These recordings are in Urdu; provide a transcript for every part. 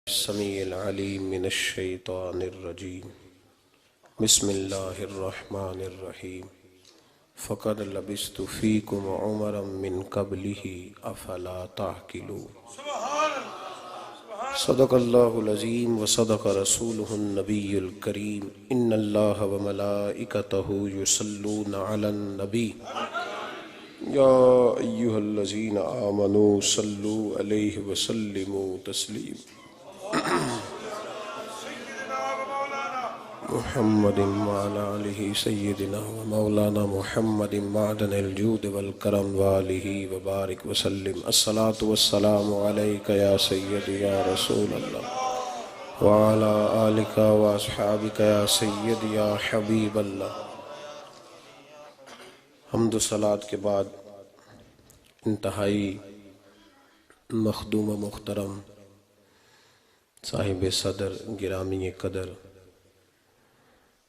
السمیع العلیم من الشیطان الرجیم بسم اللہ الرحمن الرحیم فقد لبثت فیکم عمرا من قبلہ افلا تعقلون صدق اللہ العظیم وصدق رسولہ النبی الکریم ان اللہ وملائکتہ یصلون علی النبی یا ایہا الذین آمنوا صلوا علیہ وسلموا تسلیما محمد وعلى آلہ سیدنا و مولانا محمد معدن الجود والکرم وآلہ وبارک وسلم الصلاة والسلام علیکہ یا سیدی یا رسول اللہ وعلى آلکہ واصحابکہ یا سیدی یا حبیب اللہ۔ حمد و صلاة کے بعد انتہائی مخدوم و محترم صاحب صدر گرامی قدر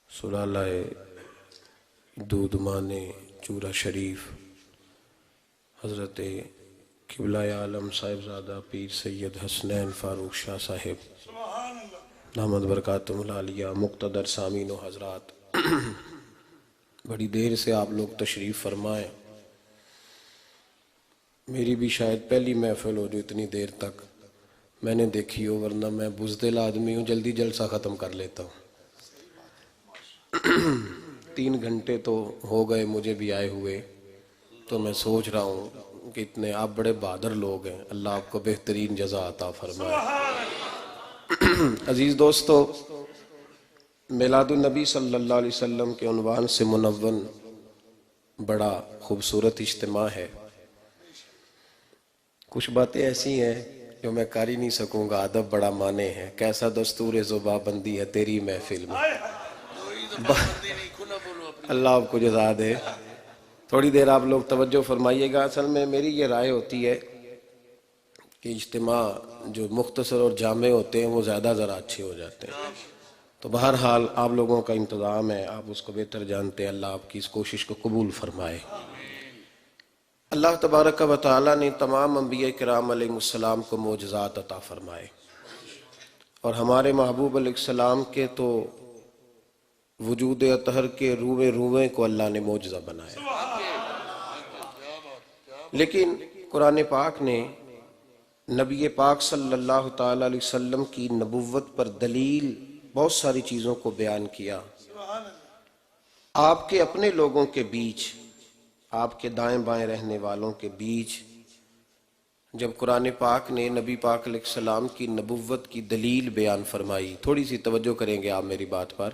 سلالہ دودمان چورا شریف حضرت قبلہ عالم صاحبزادہ پیر سید حسنین فاروق شاہ صاحب دامت برکاتہم العالیہ، مقتدر سامعین و حضرات، بڑی دیر سے آپ لوگ تشریف فرمائیں۔ میری بھی شاید پہلی محفل ہو جو اتنی دیر تک میں نے دیکھی ہو، ورنہ میں بزدل آدمی ہوں، جلدی جلسہ ختم کر لیتا ہوں۔ 3 گھنٹے تو ہو گئے مجھے بھی آئے ہوئے، تو میں سوچ رہا ہوں کہ اتنے آپ بڑے بہادر لوگ ہیں، اللہ آپ کو بہترین جزا عطا فرمائے۔ عزیز دوستو، میلاد النبی صلی اللہ علیہ وسلم کے عنوان سے منون بڑا خوبصورت اجتماع ہے۔ کچھ باتیں ایسی ہیں جو میں کر ہی نہیں سکوں گا، ادب بڑا مانے ہے، کیسا دستور زباں بندی ہے تیری محفل میں۔ اللہ آپ کو جزا دے۔ تھوڑی دیر آپ لوگ توجہ فرمائیے گا۔ اصل میں میری یہ رائے ہوتی ہے کہ اجتماع جو مختصر اور جامع ہوتے ہیں وہ زیادہ ذرا اچھے ہو جاتے ہیں، تو بہرحال آپ لوگوں کا انتظام ہے، آپ اس کو بہتر جانتے ہیں، اللہ آپ کی اس کوشش کو قبول فرمائے۔ اللہ تبارک و تعالیٰ نے تمام انبیاء کرام علیہ السلام کو معجزات عطا فرمائے، اور ہمارے محبوب علیہ السلام کے تو وجود اطہر کے روئے روئے کو اللہ نے معجزہ بنایا۔ لیکن قرآن پاک نے نبی پاک صلی اللہ تعالیٰ علیہ وسلم کی نبوت پر دلیل بہت ساری چیزوں کو بیان کیا۔ آپ کے اپنے لوگوں کے بیچ، آپ کے دائیں بائیں رہنے والوں کے بیچ، جب قرآن پاک نے نبی پاک علیہ السلام کی نبوت کی دلیل بیان فرمائی، تھوڑی سی توجہ کریں گے آپ میری بات پر۔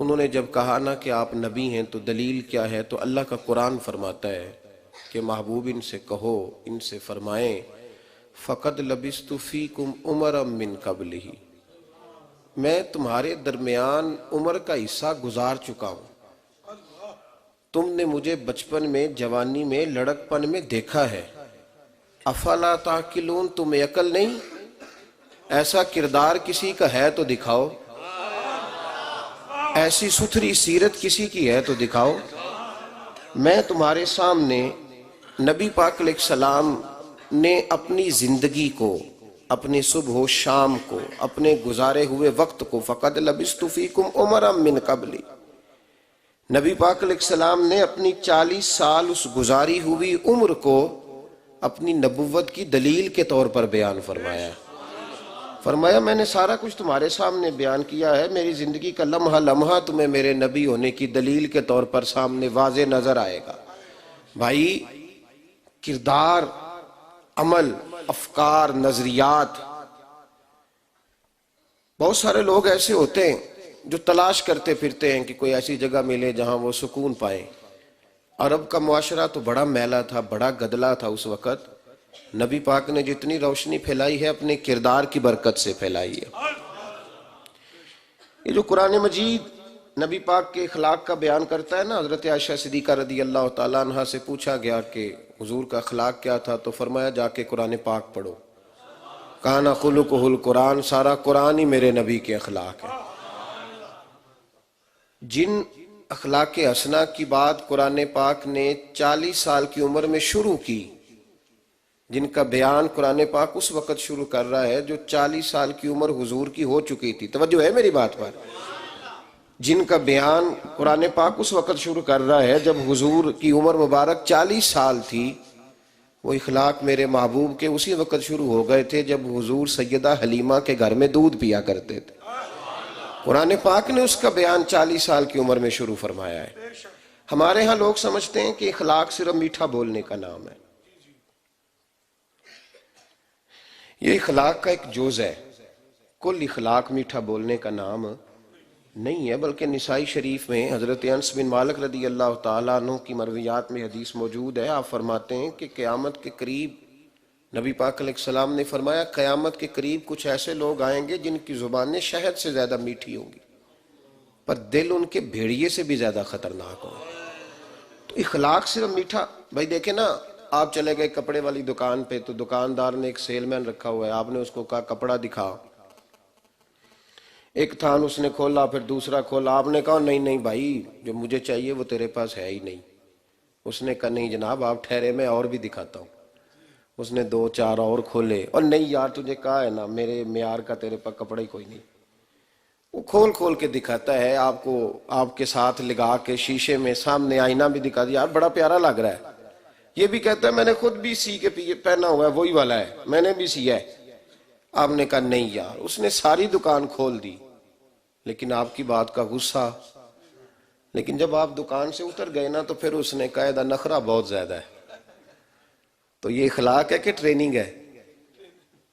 انہوں نے جب کہا نا کہ آپ نبی ہیں تو دلیل کیا ہے، تو اللہ کا قرآن فرماتا ہے کہ محبوب ان سے کہو، ان سے فرمائیں فَقَدْ لَبِثْتُ فِيكُمْ عُمَرًا مِّن قَبْلِهِ، میں تمہارے درمیان عمر کا حصہ گزار چکا ہوں، تم نے مجھے بچپن میں، جوانی میں، لڑک پن میں دیکھا ہے۔ افلا تعقلون، تمہیں عقل نہیں؟ ایسا کردار کسی کا ہے تو دکھاؤ، ایسی ستھری سیرت کسی کی ہے تو دکھاؤ۔ میں تمہارے سامنے نبی پاک علیہ السلام نے اپنی زندگی کو، اپنے صبح و شام کو، اپنے گزارے ہوئے وقت کو، فَقَدْ لَبِثْتُ فِيكُمْ عُمَرًا مِّن قَبْلِ، نبی پاک علیہ السلام نے اپنی 40 سال اس گزاری ہوئی عمر کو اپنی نبوت کی دلیل کے طور پر بیان فرمایا۔ فرمایا میں نے سارا کچھ تمہارے سامنے بیان کیا ہے، میری زندگی کا لمحہ لمحہ تمہیں میرے نبی ہونے کی دلیل کے طور پر سامنے واضح نظر آئے گا۔ بھائی، کردار، عمل، افکار، نظریات، بہت سارے لوگ ایسے ہوتے ہیں جو تلاش کرتے پھرتے ہیں کہ کوئی ایسی جگہ ملے جہاں وہ سکون پائیں۔ عرب کا معاشرہ تو بڑا میلا تھا، بڑا گدلا تھا اس وقت۔ نبی پاک نے جتنی روشنی پھیلائی ہے اپنے کردار کی برکت سے پھیلائی ہے۔ یہ جو قرآن مجید نبی پاک کے اخلاق کا بیان کرتا ہے نا، حضرت عائشہ صدیقہ رضی اللہ تعالیٰ عنہ سے پوچھا گیا کہ حضور کا اخلاق کیا تھا، تو فرمایا جا کے قرآن پاک پڑھو، کان خلقہ القرآن، سارا قرآن ہی میرے نبی کے اخلاق ہے۔ جن اخلاق حسنہ کی بات قرآن پاک نے 40 سال کی عمر میں شروع کی، جن کا بیان قرآن پاک اس وقت شروع کر رہا ہے جو 40 سال کی عمر حضور کی ہو چکی تھی. توجہ ہے میری بات پر؟ جن کا بیان قرآن پاک اس وقت شروع کر رہا ہے جب حضور کی عمر مبارک 40 سال تھی. وہ اخلاق میرے محبوب کے اسی وقت شروع ہو گئے تھے جب حضور سیدہ حلیمہ کے گھر میں دودھ پیا کرتے تھے. قرآن پاک نے اس کا بیان 40 سال کی عمر میں شروع فرمایا ہے. ہمارے ہاں لوگ سمجھتے ہیں کہ اخلاق صرف میٹھا بولنے کا نام ہے. یہ اخلاق کا ایک جز ہے. کل اخلاق میٹھا بولنے کا نام نہیں ہے، بلکہ نسائی شریف میں حضرت انس بن مالک رضی اللہ تعالیٰ عنہ کی مرویات میں حدیث موجود ہے. آپ فرماتے ہیں کہ قیامت کے قریب نبی پاک علیہ السلام نے فرمایا قیامت کے قریب کچھ ایسے لوگ آئیں گے جن کی زبانیں شہد سے زیادہ میٹھی ہوں گی پر دل ان کے بھیڑیے سے بھی زیادہ خطرناک ہوں. تو اخلاق صرف میٹھا، بھائی دیکھیں نا، آپ چلے گئے کپڑے والی دکان پہ تو دکاندار نے ایک سیل مین رکھا ہوا ہے، آپ نے اس کو کہا کپڑا دکھا. ایک تھان اس نے کھولا، پھر دوسرا کھولا، آپ نے کہا نہیں نہیں بھائی جو مجھے چاہیے وہ تیرے پاس ہے ہی نہیں. اس نے کہا نہیں جناب آپ ٹھہرے میں اور بھی دکھاتا ہوں. اس نے 2-4 اور کھولے، اور نہیں یار تجھے کہا ہے نا میرے معیار کا تیرے پاس کپڑا ہی کوئی نہیں. وہ کھول کھول کے دکھاتا ہے آپ کو، آپ کے ساتھ لگا کے شیشے میں سامنے آئینہ بھی دکھا دیا، یار بڑا پیارا لگ رہا ہے. یہ بھی کہتا ہے میں نے خود بھی سی کے پہنا ہوا ہے، وہی والا ہے، میں نے بھی سیا ہے. آپ نے کہا نہیں یار. اس نے ساری دکان کھول دی لیکن آپ کی بات کا غصہ. لیکن جب آپ دکان سے اتر گئے نا تو پھر اس نے کہا دا نخرہ بہت زیادہ ہے. تو یہ اخلاق ہے کہ ٹریننگ ہے؟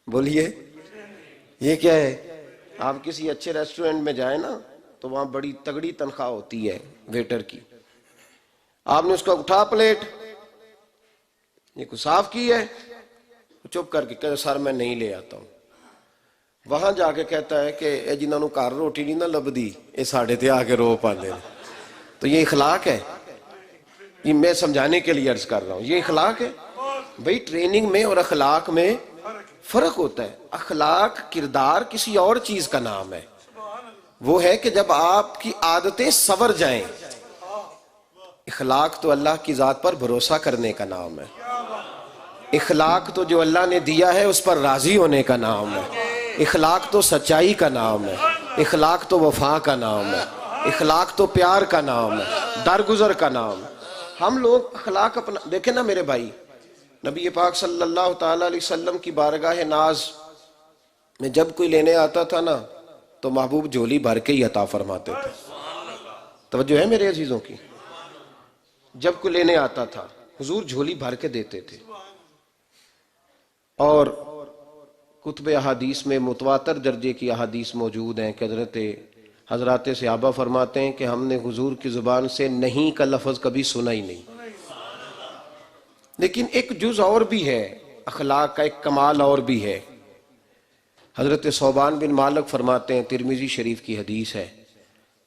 بولیے یہ کیا ہے؟ آپ کسی اچھے ریسٹورنٹ میں جائیں نا تو وہاں بڑی تگڑی تنخواہ ہوتی ہے ویٹر کی. آپ نے اس کو اٹھا پلیٹ یہ کو صاف کی ہے، چپ کر کے کہے سر میں نہیں لے آتا ہوں. وہاں جا کے کہتا ہے کہ اے جنہوں نے گھر روٹی نہیں نہ لبدی یہ ساڑھے تے آ کے رو پاندے. تو یہ اخلاق ہے؟ یہ میں سمجھانے کے لیے عرض کر رہا ہوں یہ اخلاق ہے. بھئی ٹریننگ میں اور اخلاق میں فرق ہوتا ہے. اخلاق کردار کسی اور چیز کا نام ہے. وہ ہے کہ جب آپ کی عادتیں سنور جائیں. اخلاق تو اللہ کی ذات پر بھروسہ کرنے کا نام ہے. اخلاق تو جو اللہ نے دیا ہے اس پر راضی ہونے کا نام ہے. اخلاق تو سچائی کا نام ہے. اخلاق تو وفا کا نام ہے. اخلاق تو پیار کا نام ہے، درگزر کا نام. ہم لوگ اخلاق اپنا دیکھیں نا میرے بھائی، نبی پاک صلی اللہ تعالی علیہ وسلم کی بارگاہ ناز میں جب کوئی لینے آتا تھا نا تو محبوب جھولی بھر کے ہی عطا فرماتے تھے. توجہ ہے میرے عزیزوں کی؟ جب کوئی لینے آتا تھا حضور جھولی بھر کے دیتے تھے. اور کتب احادیث میں متواتر درجے کی احادیث موجود ہیں کہ حضرات صحابہ فرماتے ہیں کہ ہم نے حضور کی زبان سے نہیں کا لفظ کبھی سنا ہی نہیں. لیکن ایک جز اور بھی ہے، اخلاق کا ایک کمال اور بھی ہے. حضرت صوبان بن مالک فرماتے ہیں، ترمذی شریف کی حدیث ہے،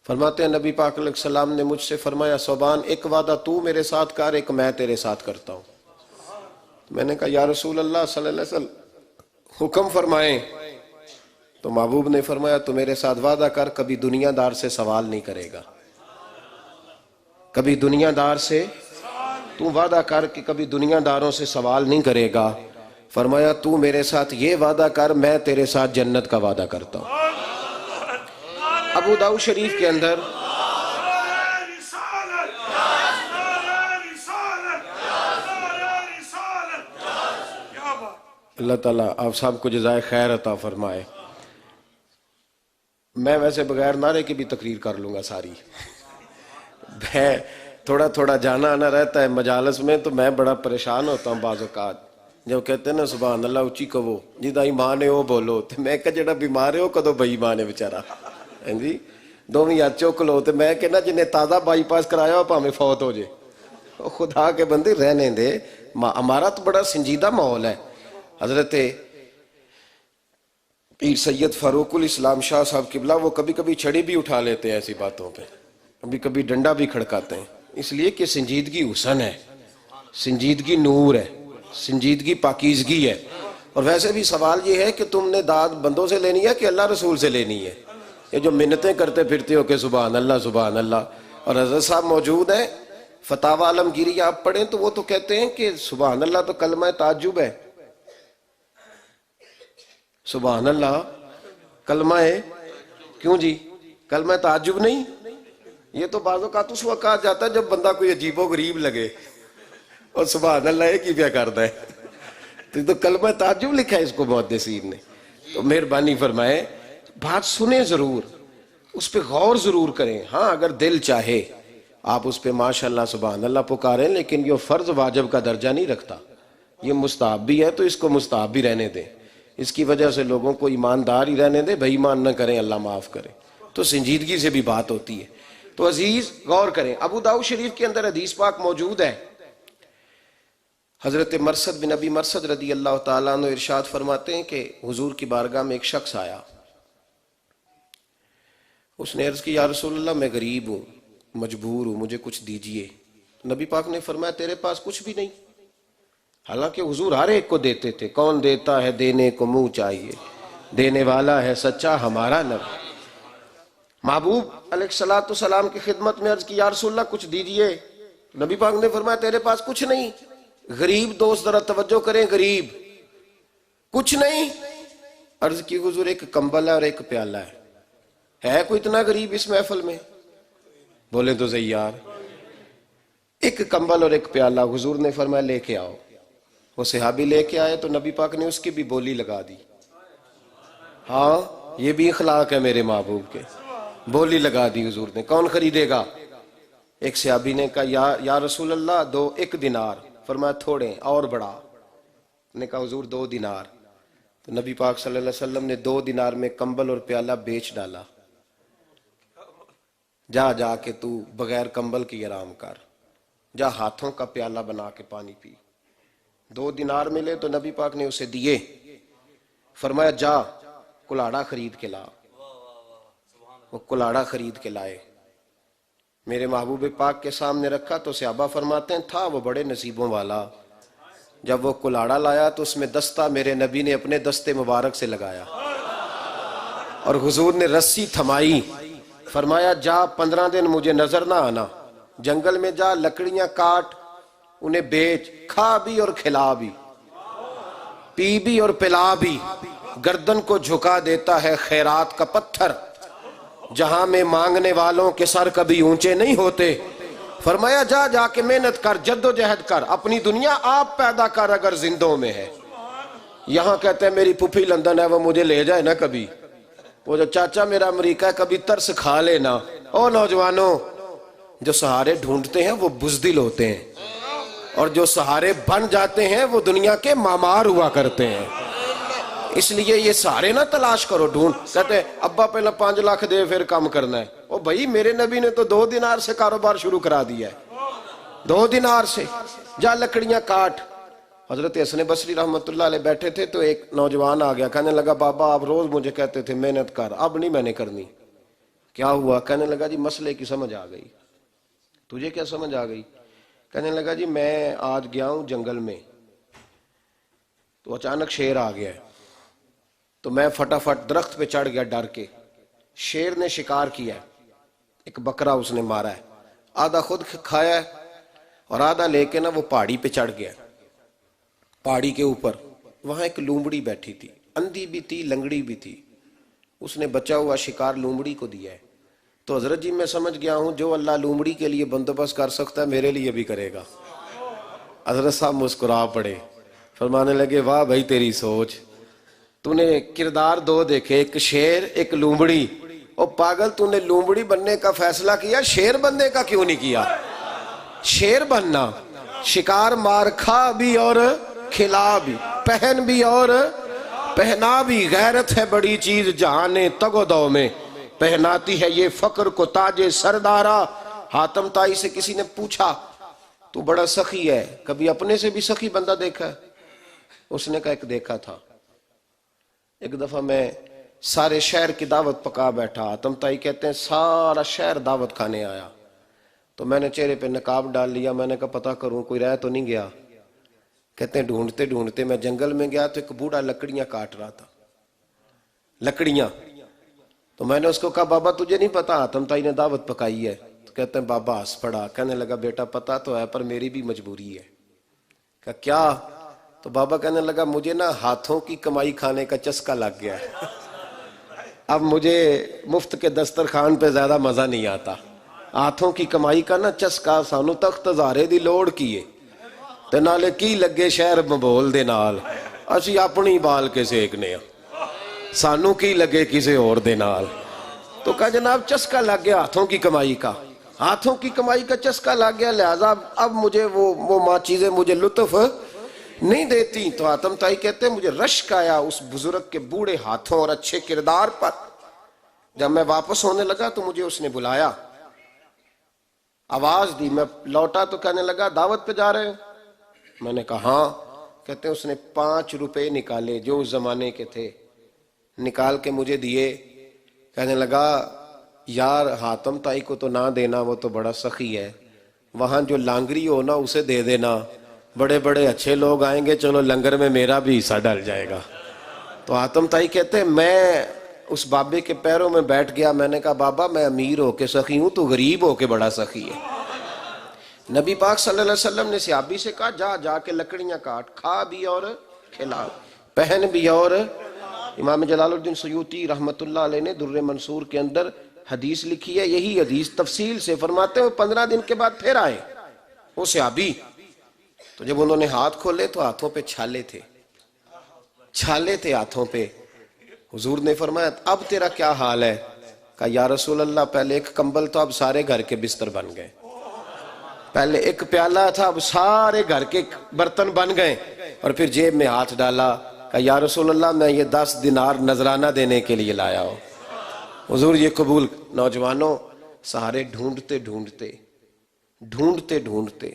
فرماتے ہیں نبی پاک علیہ السلام نے مجھ سے فرمایا صوبان ایک وعدہ تو میرے ساتھ کر، ایک میں تیرے ساتھ کرتا ہوں. میں نے کہا یا رسول اللہ صلی اللہ علیہ وسلم حکم فرمائیں. تو محبوب نے فرمایا تو میرے ساتھ وعدہ کر کبھی دنیا دار سے سوال نہیں کرے گا. کبھی دنیا دار سے تو وعدہ کر کہ کبھی دنیا داروں سے سوال نہیں کرے گا. فرمایا تو میرے ساتھ یہ وعدہ کر میں تیرے ساتھ جنت کا وعدہ کرتا ہوں. ابو داؤد شریف کے اندر اللہ تعالیٰ آپ سب کو جزائے خیر عطا فرمائے. میں ویسے بغیر نعرے کی بھی تقریر کر لوں گا ساری. میں تھوڑا تھوڑا جانا آنا رہتا ہے مجالس میں تو میں بڑا پریشان ہوتا ہوں بعض اوقات جب کہتے ہیں نا سبحان اللہ اچھی کہو جدا ایمان ہے وہ بولو. تو میں کہ جڑا بیمار ہے وہ کدو بئی ایمان ہے بیچارہ جی دونوں ہاتھ چوک لو. تو میں کہنا جنہیں تازہ بائی پاس کرایا ہو پاویں فوت ہو جائے. خدا کے بندے رہنے دے. ہمارا تو بڑا سنجیدہ ماحول ہے. حضرت پیر سید فاروق الاسلام شاہ صاحب قبلہ وہ کبھی کبھی چھڑی بھی اٹھا لیتے ہیں ایسی باتوں پہ، کبھی کبھی ڈنڈا بھی کھڑکاتے ہیں، اس لیے کہ سنجیدگی حسن ہے، سنجیدگی نور ہے، سنجیدگی پاکیزگی ہے. اور ویسے بھی سوال یہ ہے کہ تم نے داد بندوں سے لینی ہے کہ اللہ رسول سے لینی ہے؟ یہ جو منتیں کرتے پھرتے ہو کہ سبحان اللہ سبحان اللہ. اور حضرت صاحب موجود ہیں فتاوی عالمگیری آپ پڑھیں تو وہ تو کہتے ہیں کہ سبحان اللہ تو کلمہ تعجب ہے. سبحان اللہ، کلمہ ہے کیوں جی؟ کلمہ تعجب نہیں؟ یہ تو بعض اوقات اس وقت کہا جاتا ہے جب بندہ کوئی عجیب و غریب لگے، اور سبحان اللہ ایک ہی پیا کرتا ہے، تو کلمہ تعجب لکھا ہے اس کو محدثین نے۔ تو مہربانی فرمائے بات سنیں ضرور، اس پہ غور ضرور کریں۔ ہاں اگر دل چاہے آپ اس پہ ماشاءاللہ سبحان اللہ پکاریں، لیکن یہ فرض واجب کا درجہ نہیں رکھتا، یہ مستحب بھی ہے، تو اس کو مستحب بھی رہنے دیں۔ اس کی وجہ سے لوگوں کو ایماندار ہی رہنے دیں، بے ایمان نہ کریں، اللہ معاف کرے، تو سنجیدگی سے بھی بات ہوتی ہے۔ تو عزیز غور کریں، ابو داؤد شریف کے اندر حدیث پاک موجود ہے، حضرت مرثد بن ابی مرثد رضی اللہ تعالیٰ عنہ ارشاد فرماتے ہیں کہ حضور کی بارگاہ میں ایک شخص آیا، اس نے عرض کی یا رسول اللہ میں غریب ہوں، مجبور ہوں، مجھے کچھ دیجئے۔ نبی پاک نے فرمایا تیرے پاس کچھ بھی نہیں؟ حالانکہ حضور ہر ایک کو دیتے تھے، کون دیتا ہے دینے کو منہ چاہیے، دینے والا ہے سچا ہمارا نبی۔ محبوب علیہ الصلوۃ والسلام کی خدمت میں عرض کی یا رسول اللہ کچھ دیجئے۔ نبی پاک نے فرمایا تیرے پاس کچھ نہیں؟ غریب دوست ذرا توجہ کریں، غریب کچھ نہیں؟ عرض کی حضور ایک کمبل ہے اور ایک پیالہ ہے کوئی اتنا غریب اس محفل میں؟ بولے تو زیار، ایک کمبل اور ایک پیالہ۔ حضور نے فرمایا لے کے آؤ۔ وہ صحابی لے کے آئے تو نبی پاک نے اس کی بھی بولی لگا دی۔ ہاں یہ بھی اخلاق ہے میرے محبوب کے، بولی لگا دی حضور نے، کون خریدے گا؟ ایک صحابی نے کہا یا رسول اللہ دو، 1 دینار۔ فرمایا تھوڑے اور بڑھا۔ نے کہا حضور 2 دینار۔ تو نبی پاک صلی اللہ علیہ وسلم نے 2 دینار میں کمبل اور پیالہ بیچ ڈالا، جا کے تو بغیر کمبل کی آرام کر، جا ہاتھوں کا پیالہ بنا کے پانی پی۔ 2 دینار ملے تو نبی پاک نے اسے دیے، فرمایا جا کلاڑا خرید کے لا۔ وہ کلاڑا خرید کے لائے، میرے محبوب پاک کے سامنے رکھا تو صحابہ فرماتے ہیں تھا وہ بڑے نصیبوں والا، جب وہ کلاڑا لایا تو اس میں دستہ میرے نبی نے اپنے دستے مبارک سے لگایا، اور حضور نے رسی تھمائی، فرمایا جا 15 دن مجھے نظر نہ آنا، جنگل میں جا لکڑیاں کاٹ، انہیں بیچ، کھا بھی اور کھلا بھی، پی بھی اور پلا بھی، گردن کو جھکا دیتا ہے خیرات کا پتھر، جہاں میں مانگنے والوں کے سر کبھی اونچے نہیں ہوتے۔ فرمایا جا کے محنت کر، جد و جہد کر، اپنی دنیا آپ پیدا کر اگر زندوں میں ہے۔ یہاں کہتے ہیں میری پھوپھی لندن ہے، وہ مجھے لے جائے نا کبھی، وہ جو چاچا میرا امریکہ ہے کبھی ترس کھا لینا۔ او نوجوانوں، جو سہارے ڈھونڈتے ہیں وہ بزدل ہوتے ہیں، اور جو سہارے بن جاتے ہیں وہ دنیا کے مامار ہوا کرتے ہیں۔ اس لیے یہ سہارے نہ تلاش کرو، ڈھونڈ، کہتے ہیں ابا پہلے 5 لاکھ دے پھر کام کرنا ہے۔ او بھائی میرے نبی نے تو 2 دینار سے کاروبار شروع کرا دیا ہے، 2 دینار سے، جا لکڑیاں کاٹ۔ حضرت حسن بصری رحمت اللہ علیہ بیٹھے تھے تو ایک نوجوان آ گیا، کہنے لگا بابا آپ روز مجھے کہتے تھے محنت کر، اب نہیں میں نے کرنی۔ کیا ہوا؟ کہنے لگا جی مسئلے کی سمجھ آ گئی۔ تجھے کیا سمجھ آ گئی؟ کہنے لگا جی میں آج گیا ہوں جنگل میں تو اچانک شیر آ گیا، تو میں فٹافٹ درخت پہ چڑھ گیا ڈر کے۔ شیر نے شکار کیا ہے، ایک بکرا اس نے مارا ہے، آدھا خود کھایا ہے اور آدھا لے کے نا وہ پہاڑی پہ چڑھ گیا۔ پہاڑی کے اوپر وہاں ایک لومڑی بیٹھی تھی، اندھی بھی تھی لنگڑی بھی تھی، اس نے بچا ہوا شکار لومڑی کو دیا ہے۔ تو حضرت جی میں سمجھ گیا ہوں جو اللہ لومڑی کے لیے بندوبست کر سکتا ہے میرے لیے بھی کرے گا۔ حضرت صاحب مسکرا پڑے، فرمانے لگے واہ بھائی تیری سوچ، تو نے کردار 2 دیکھے، ایک شیر ایک لومڑی۔ او پاگل، تو نے لومڑی بننے کا فیصلہ کیا، شیر بننے کا کیوں نہیں کیا؟ شیر بننا، شکار مار کھا بھی اور کھلا بھی، پہن بھی اور پہنا بھی، غیرت ہے بڑی چیز جہان تگ و دو میں، پہناتی ہے یہ فقر کو تاج سردارا۔ حاتم طائی سے کسی نے پوچھا تو بڑا سخی ہے، کبھی اپنے سے بھی سخی بندہ دیکھا ہے؟ اس نے کہا ایک دیکھا تھا، ایک دفعہ میں سارے شہر کی دعوت پکا بیٹھا، حاتم طائی کہتے ہیں سارا شہر دعوت کھانے آیا، تو میں نے چہرے پہ نقاب ڈال لیا، میں نے کہا پتہ کروں کوئی رہ تو نہیں گیا۔ کہتے ہیں ڈھونڈتے ڈھونڈتے میں جنگل میں گیا تو ایک بوڑھا لکڑیاں کاٹ رہا تھا، لکڑیاں۔ تو میں نے اس کو کہا بابا تجھے نہیں پتا حاتم طائی نے دعوت پکائی ہے؟ تو کہتے ہیں بابا ہنس پڑا، کہنے لگا بیٹا پتا تو ہے پر میری بھی مجبوری ہے۔ کہا کیا؟ تو بابا کہنے لگا مجھے نا ہاتھوں کی کمائی کھانے کا چسکا لگ گیا ہے، اب مجھے مفت کے دسترخوان پہ زیادہ مزہ نہیں آتا، ہاتھوں کی کمائی کا نا چسکا سانو تخت ہزارے دی لوڑ کیے تے نالے کی لگے شہر مبول دے نال، اسی اپنی بال کے سیکنے ہیں، سانو کی لگے کسی اور دے نال۔ تو کہا جناب چسکا لگ گیا ہاتھوں کی کمائی کا، ہاتھوں کی کمائی کا چسکا لگ گیا، لہذا اب مجھے وہ ماں چیزیں مجھے لطف نہیں دیتی۔ تو حاتم طائی کہتے ہیں مجھے رشک آیا اس بزرگ کے بوڑھے ہاتھوں اور اچھے کردار پر۔ جب میں واپس ہونے لگا تو مجھے اس نے بلایا، آواز دی، میں لوٹا تو کہنے لگا دعوت پہ جا رہے ہو؟ میں نے کہا ہاں۔ کہتے ہیں اس نے 5 روپے نکالے جو اس زمانے کے تھے، نکال کے مجھے دیے، کہنے لگا یار حاتم طائی کو تو نہ دینا، وہ تو بڑا سخی ہے، وہاں جو لانگری ہو نا اسے دے دینا، بڑے بڑے اچھے لوگ آئیں گے، چلو لنگر میں میرا بھی حصہ ڈل جائے گا۔ تو حاتم طائی کہتے ہیں میں اس بابے کے پیروں میں بیٹھ گیا، میں نے کہا بابا میں امیر ہو کے سخی ہوں، تو غریب ہو کے بڑا سخی ہے۔ نبی پاک صلی اللہ علیہ وسلم نے صحابی سے کہا جا جا کے لکڑیاں کاٹ، کھا بھی اور کھلا، پہن بھی اور۔ امام جلال الدین سیوطی رحمت اللہ علیہ نے در منصور کے اندر حدیث لکھی ہے، یہی حدیث تفصیل سے فرماتے ہیں۔ 15 دن کے بعد پھر آئے وہ صحابی، تو جب انہوں نے ہاتھ کھولے تو ہاتھوں پہ چھالے تھے، چھالے تھے ہاتھوں پہ۔ حضور نے فرمایا اب تیرا کیا حال ہے؟ کہا یا رسول اللہ پہلے ایک کمبل تو اب سارے گھر کے بستر بن گئے، پہلے ایک پیالہ تھا اب سارے گھر کے برتن بن گئے۔ اور پھر جیب میں ہاتھ ڈالا، کہا یا رسول اللہ میں یہ 10 دینار نذرانہ دینے کے لیے لایا ہوں، حضور یہ قبول۔ نوجوانوں سہارے ڈھونڈتے ڈھونڈتے ڈھونڈتے ڈھونڈتے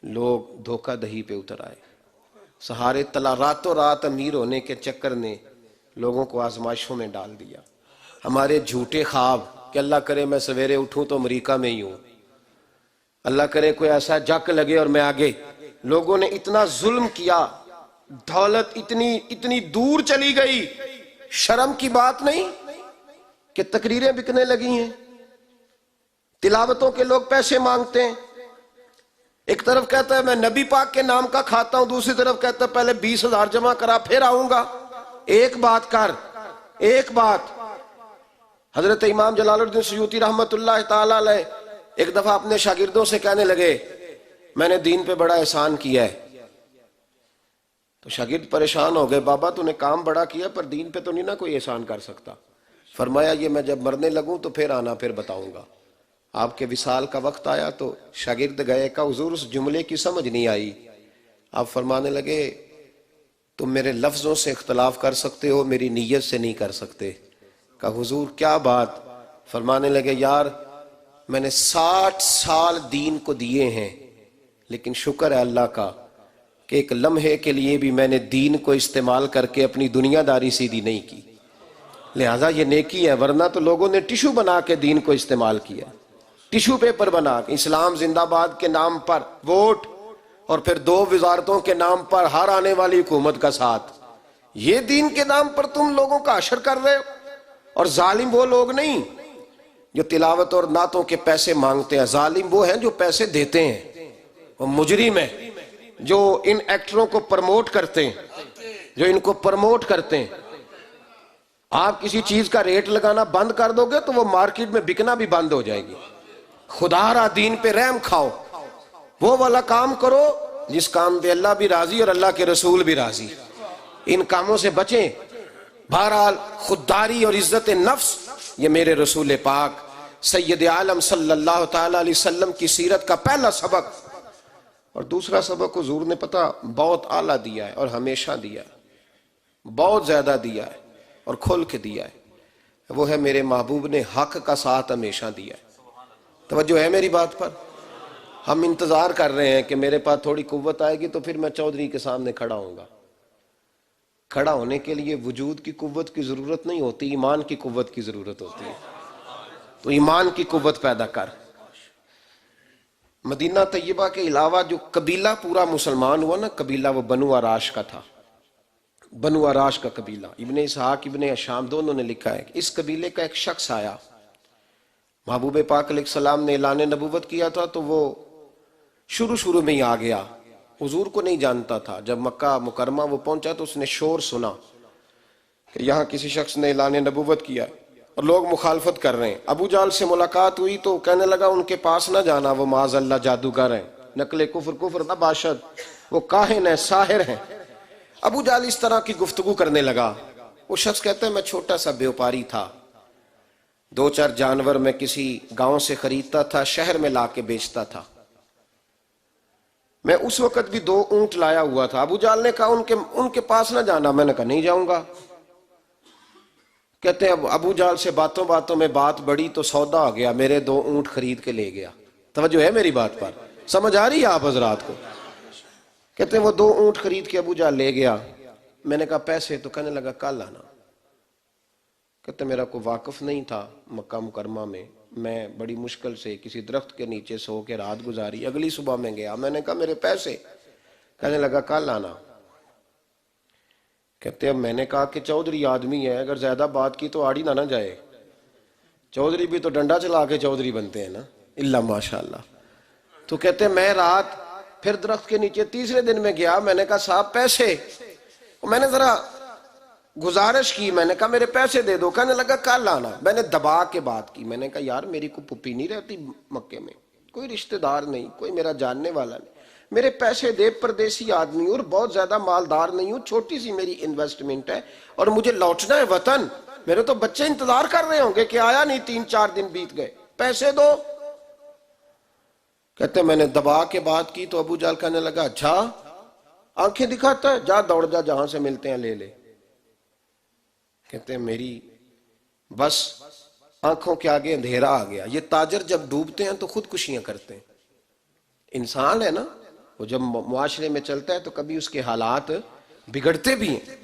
لوگ دھوکہ دہی پہ اتر آئے، سہارے تلا راتوں رات امیر ہونے کے چکر نے لوگوں کو آزمائشوں میں ڈال دیا۔ ہمارے جھوٹے خواب کہ اللہ کرے میں سویرے اٹھوں تو امریکہ میں ہی ہوں، اللہ کرے کوئی ایسا جک لگے اور میں آگے۔ لوگوں نے اتنا ظلم کیا، دولت اتنی دور چلی گئی، شرم کی بات نہیں کہ تقریریں بکنے لگی ہیں، تلاوتوں کے لوگ پیسے مانگتے ہیں۔ ایک طرف کہتا ہے میں نبی پاک کے نام کا کھاتا ہوں، دوسری طرف کہتا ہے پہلے 20,000 جمع کرا پھر آؤں گا۔ ایک بات کر، ایک بات۔ حضرت امام جلال الدین سیوطی رحمت اللہ تعالی علیہ ایک دفعہ اپنے شاگردوں سے کہنے لگے میں نے دین پہ بڑا احسان کیا ہے۔ تو شاگرد پریشان ہو گئے، بابا تو نے کام بڑا کیا پر دین پہ تو نہیں نا کوئی احسان کر سکتا۔ فرمایا یہ میں جب مرنے لگوں تو پھر آنا، پھر بتاؤں گا۔ آپ کے وصال کا وقت آیا تو شاگرد گئے، کہا حضور اس جملے کی سمجھ نہیں آئی۔ آپ فرمانے لگے تم میرے لفظوں سے اختلاف کر سکتے ہو، میری نیت سے نہیں کر سکتے۔ کہا حضور کیا بات؟ فرمانے لگے یار میں نے 60 سال دین کو دیے ہیں، لیکن شکر ہے اللہ کا کہ ایک لمحے کے لیے بھی میں نے دین کو استعمال کر کے اپنی دنیا داری سیدھی نہیں کی، لہٰذا یہ نیکی ہے، ورنہ تو لوگوں نے ٹیشو بنا کے دین کو استعمال کیا، ٹیشو پیپر بنا کے اسلام زندہ باد کے نام پر ووٹ، اور پھر 2 وزارتوں کے نام پر ہر آنے والی حکومت کا ساتھ۔ یہ دین کے نام پر تم لوگوں کا حشر کر رہے ہو۔ اور ظالم وہ لوگ نہیں جو تلاوت اور نعتوں کے پیسے مانگتے ہیں، ظالم وہ ہیں جو پیسے دیتے ہیں، وہ مجرم ہیں جو ان ایکٹروں کو پرموٹ کرتے ہیں، جو ان کو پرموٹ کرتے ہیں۔ آپ کسی چیز کا ریٹ لگانا بند کر دو گے تو وہ مارکیٹ میں بکنا بھی بند ہو جائے گی۔ خدا را دین پہ رحم کھاؤ، وہ والا کام کرو جس کام پہ اللہ بھی راضی اور اللہ کے رسول بھی راضی، ان کاموں سے بچیں۔ بہرحال خودداری اور عزت نفس یہ میرے رسول پاک سید عالم صلی اللہ تعالی علیہ وسلم کی سیرت کا پہلا سبق۔ اور دوسرا سبق حضور نے پتہ بہت اعلیٰ دیا ہے اور ہمیشہ دیا ہے، بہت زیادہ دیا ہے اور کھل کے دیا ہے، وہ ہے میرے محبوب نے حق کا ساتھ ہمیشہ دیا ہے۔ توجہ ہے میری بات پر؟ ہم انتظار کر رہے ہیں کہ میرے پاس تھوڑی قوت آئے گی تو پھر میں چودھری کے سامنے کھڑا ہوں گا۔ کھڑا ہونے کے لیے وجود کی قوت کی ضرورت نہیں ہوتی، ایمان کی قوت کی ضرورت ہوتی ہے، تو ایمان کی قوت پیدا کر۔ مدینہ طیبہ کے علاوہ جو قبیلہ پورا مسلمان ہوا نا، قبیلہ وہ بنو آراش کا تھا، بنو آراش کا قبیلہ۔ ابن اسحاق ابن ہشام دونوں نے لکھا ہے کہ اس قبیلے کا ایک شخص آیا، محبوب پاک علیہ السلام نے اعلان نبوت کیا تھا تو وہ شروع میں ہی آ گیا، حضور کو نہیں جانتا تھا. جب مکہ مکرمہ وہ پہنچا تو اس نے شور سنا کہ یہاں کسی شخص نے اعلان نبوت کیا اور لوگ مخالفت کر رہے ہیں. ابو جہل سے ملاقات ہوئی تو کہنے لگا ان کے پاس نہ جانا، وہ معاذ اللہ جادوگر ہیں، نقل کفر نہ باشد، وہ کاہن ہیں، ساحر ہیں. ابو جہل اس طرح کی گفتگو کرنے لگا. وہ شخص کہتا ہے میں چھوٹا سا بیوپاری تھا، 2-4 جانور میں کسی گاؤں سے خریدتا تھا، شہر میں لا کے بیچتا تھا. میں اس وقت بھی 2 اونٹ لایا ہوا تھا. ابو جہل نے کہا ان کے پاس نہ جانا. میں نے کہا نہیں جاؤں گا. کہتے ہیں ابو جہل سے باتوں میں بات بڑی تو سودا ہو گیا، میرے 2 اونٹ خرید کے لے گیا. توجہ ہے میری بات پر؟ سمجھ آ رہی ہے آپ حضرات کو؟ کہتے ہیں وہ 2 اونٹ خرید کے ابو جہل لے گیا. میں نے کہا پیسے؟ تو کہنے لگا کل آنا. کہتے میرا کوئی واقف نہیں تھا مکہ مکرمہ میں بڑی مشکل سے کسی درخت کے نیچے سو کے رات گزاری. اگلی صبح میں گیا. میں نے کہا میرے پیسے؟ کہنے لگا کل آنا. کہتے اب میں نے کہا کہ چودھری آدمی ہے، اگر زیادہ بات کی تو آڑی نہ جائے. چودھری بھی تو ڈنڈا چلا کے چودھری بنتے ہیں نا، اللہ ماشاءاللہ. تو کہتے میں رات پھر درخت کے نیچے تیسرے دن میں گیا. میں نے کہا صاحب پیسے؟ میں نے ذرا گزارش کی، میں نے کہا میرے پیسے دے دو. کہنے لگا کل آنا. میں نے دبا کے بات کی. میں نے کہا یار میری کوئی پھپھی نہیں رہتی مکے میں، کوئی رشتہ دار نہیں، کوئی میرا جاننے والا نہیں، میرے پیسے دے. پردیسی آدمی اور بہت زیادہ مالدار نہیں ہوں، چھوٹی سی میری انویسٹمنٹ ہے اور مجھے لوٹنا ہے وطن. میرے تو بچے انتظار کر رہے ہوں گے کہ آیا نہیں، 3-4 دن بیت گئے، پیسے دو. کہتے میں نے دبا کے بات کی تو ابو جہل کہنے لگا اچھا آنکھیں دکھاتا ہے، جا دوڑ جا، جہاں سے ملتے ہیں لے لے. کہتے ہیں میری بس آنکھوں کے آگے اندھیرا آ گیا. یہ تاجر جب ڈوبتے ہیں تو خودکشیاں کرتے ہیں. انسان ہے نا، وہ جب معاشرے میں چلتا ہے تو کبھی اس کے حالات بگڑتے بھی ہیں.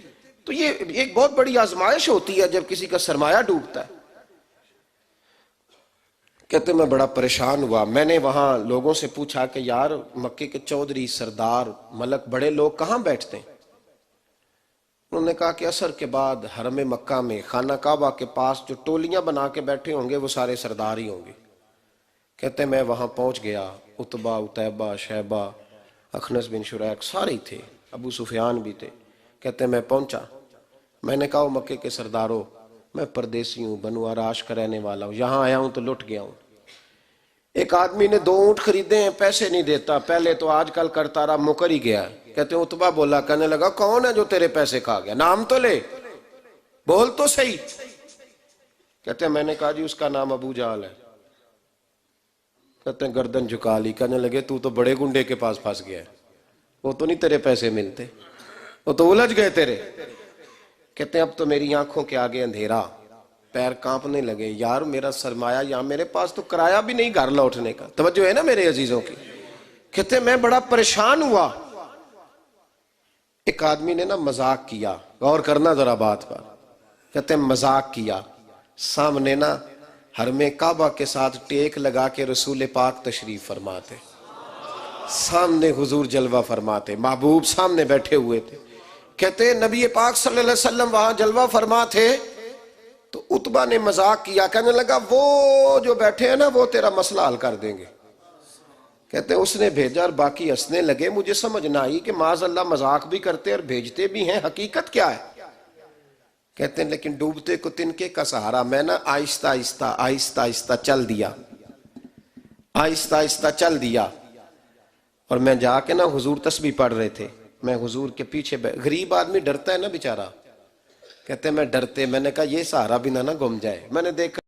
تو یہ ایک بہت بڑی آزمائش ہوتی ہے جب کسی کا سرمایہ ڈوبتا ہے. کہتے میں بڑا پریشان ہوا. میں نے وہاں لوگوں سے پوچھا کہ یار مکے کے چودھری، سردار، ملک، بڑے لوگ کہاں بیٹھتے ہیں؟ انہوں نے کہا کہ عصر کے بعد حرم مکہ میں خانہ کعبہ کے پاس جو ٹولیاں بنا کے بیٹھے ہوں گے وہ سارے سردار ہی ہوں گے. کہتے میں وہاں پہنچ گیا. عتبہ، عتیبہ، شیبہ، اخنس بن شریق سارے تھے، ابو سفیان بھی تھے. کہتے میں پہنچا. میں نے کہا مکے کے سرداروں، میں پردیسی ہوں، بنو آراش کا رہنے والا ہوں، یہاں آیا ہوں تو لٹ گیا ہوں. ایک آدمی نے 2 اونٹ خریدے ہیں، پیسے نہیں دیتا، پہلے تو آج کل کرتا رہا، مکر ہی گیا. کہتے ہیں عتبہ بولا. کہنے لگا کون ہے جو تیرے پیسے کھا گیا؟ نام تو لے، بول تو صحیح. کہتے ہیں میں نے کہا جی اس کا نام ابو جہل ہے. کہتے ہیں گردن جھکا لی. کہنے لگے تو بڑے گنڈے کے پاس پھنس گیا ہے، وہ تو نہیں تیرے پیسے ملتے، وہ تو الجھ گئے تیرے. کہتے ہیں اب تو میری آنکھوں کے آگے اندھیرا، پیر کانپنے لگے. یار میرا سرمایہ یہاں، میرے پاس تو کرایہ بھی نہیں گھر لوٹنے کا. توجہ ہے نا میرے عزیزوں کی؟ کہتے ہیں میں بڑا پریشان ہوا. ایک آدمی نے نا مذاق کیا، غور کرنا ذرا بات پر. کہتے ہیں مذاق کیا، سامنے نا حرم کعبہ کے ساتھ ٹیک لگا کے رسول پاک تشریف فرماتے، سامنے حضور جلوہ فرماتے، محبوب سامنے بیٹھے ہوئے تھے. کہتے ہیں نبی پاک صلی اللہ علیہ وسلم وہاں جلوہ فرما تھے تو عتبہ نے مذاق کیا. کہنے لگا وہ جو بیٹھے ہیں نا وہ تیرا مسئلہ حل کر دیں گے. کہتے ہیں اس نے بھیجا اور باقی ہنسنے لگے. مجھے سمجھ نہ آئی کہ معاذ اللہ مذاق بھی کرتے اور بھیجتے بھی ہیں، حقیقت کیا ہے؟ کہتے ہیں لیکن ڈوبتے کو تنکے کا سہارا. میں نا آہستہ آہستہ آہستہ آہستہ چل دیا، آہستہ آہستہ چل دیا. اور میں جا کے نا حضور تسبیح پڑھ رہے تھے، میں حضور کے پیچھے غریب آدمی ڈرتا ہے نا بیچارہ. کہتے ہیں میں ڈرتے، میں نے کہا یہ سہارا بھی نہ گم جائے. میں نے دیکھا